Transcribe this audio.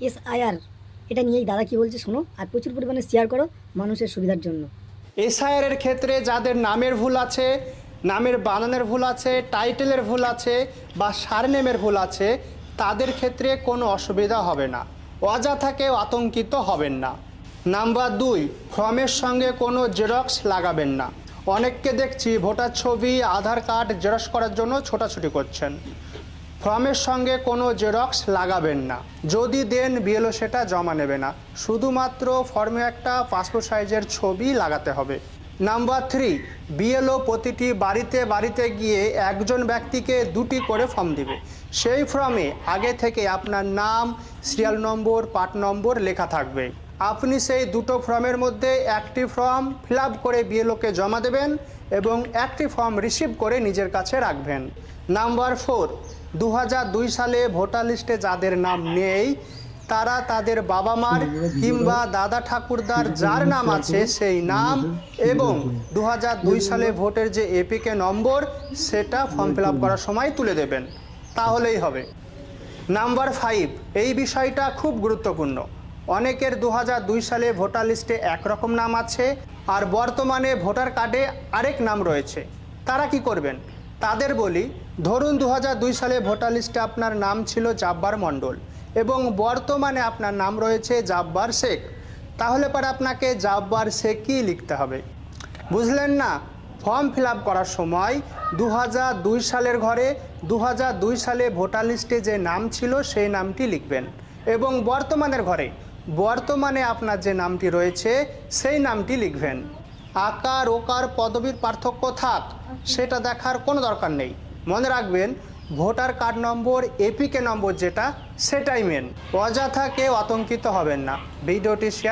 SIR, এটা নিয়েই দাদা কি বলছে শোনো, আর প্রচুর পরিমাণে শেয়ার করো মানুষের সুবিধার জন্য। এসআইআর এর ক্ষেত্রে যাদের নামের ভুল আছে, নামের বানানের ভুল আছে, টাইটেলের ভুল আছে বা সারনেমের ভুল আছে, তাদের ক্ষেত্রে কোনো অসুবিধা হবে না, অযথা কেউ আতঙ্কিত হবেন না। নাম্বার 2, ফর্মের সঙ্গে কোনো জেরক্স লাগাবেন না। অনেককে দেখছি ভোটার ছবি, আধার কার্ড জেরক্স করার জন্য ছোটাছুটি করছেন। ফর্মের সঙ্গে কোনো জেরক্স লাগাবেন না, যদি দেন বিএলও সেটা জমা নেবে না, শুধুমাত্র ফর্মে একটা পাসপোর্ট সাইজের ছবি লাগাতে হবে। নাম্বার 3, বিএলও প্রতিটি বাড়িতে বাড়িতে গিয়ে একজন ব্যক্তিকে 2টি করে ফর্ম দিবে। সেই ফর্মে আগে থেকে আপনার নাম, সিরিয়াল নম্বর, পার্ট নম্বর লেখা থাকবে। আপনি সেই 2টো ফর্মের মধ্যে একটি ফর্ম ফিল আপ করে বিএলওকে জমা দেবেন এবং একটি ফর্ম রিসিভ করে নিজের কাছে রাখবেন। নাম্বার 4, 2002 সালে ভোটার লিস্টে যাদের নাম নেই তারা তাদের বাবা মার কিংবা দাদা ঠাকুরদার যার নাম আছে সেই নাম এবং 2002 সালে ভোটের যে এপিকে নম্বর সেটা ফর্ম ফিল আপ করার সময় তুলে দেবেন, তাহলেই হবে। নাম্বার 5, এই বিষয়টা খুব গুরুত্বপূর্ণ। অনেকের 2002 সালে ভোটার লিস্টে একরকম নাম আছে আর বর্তমানে ভোটার কার্ডে আরেক নাম রয়েছে। তারা কি করবেন? তাদের বলি, ধরুন 2002 সালে ভোটার লিস্টে আপনার নাম ছিল জাব্বার মণ্ডল এবং বর্তমানে আপনার নাম রয়েছে জাব্বার শেখ, তাহলে পরে আপনাকে জাব্বার শেখই লিখতে হবে। বুঝলেন না? ফর্ম ফিল আপ করার সময় 2002 সালের ঘরে 2002 সালে ভোটার লিস্টে যে নাম ছিল সেই নামটি লিখবেন এবং বর্তমানের ঘরে বর্তমানে আপনার যে নামটি রয়েছে সেই নামটি লিখবেন। আকার ওকার পদবীর পার্থক্য থাক সেটা দেখার কোনো দরকার নেই। মনে রাখবেন ভোটার কার্ড নম্বর, এপিকে নম্বর যেটা সেটাই মেন। অযথা কেউ আতঙ্কিত হবেন না। ভিডিওটি শেয়ার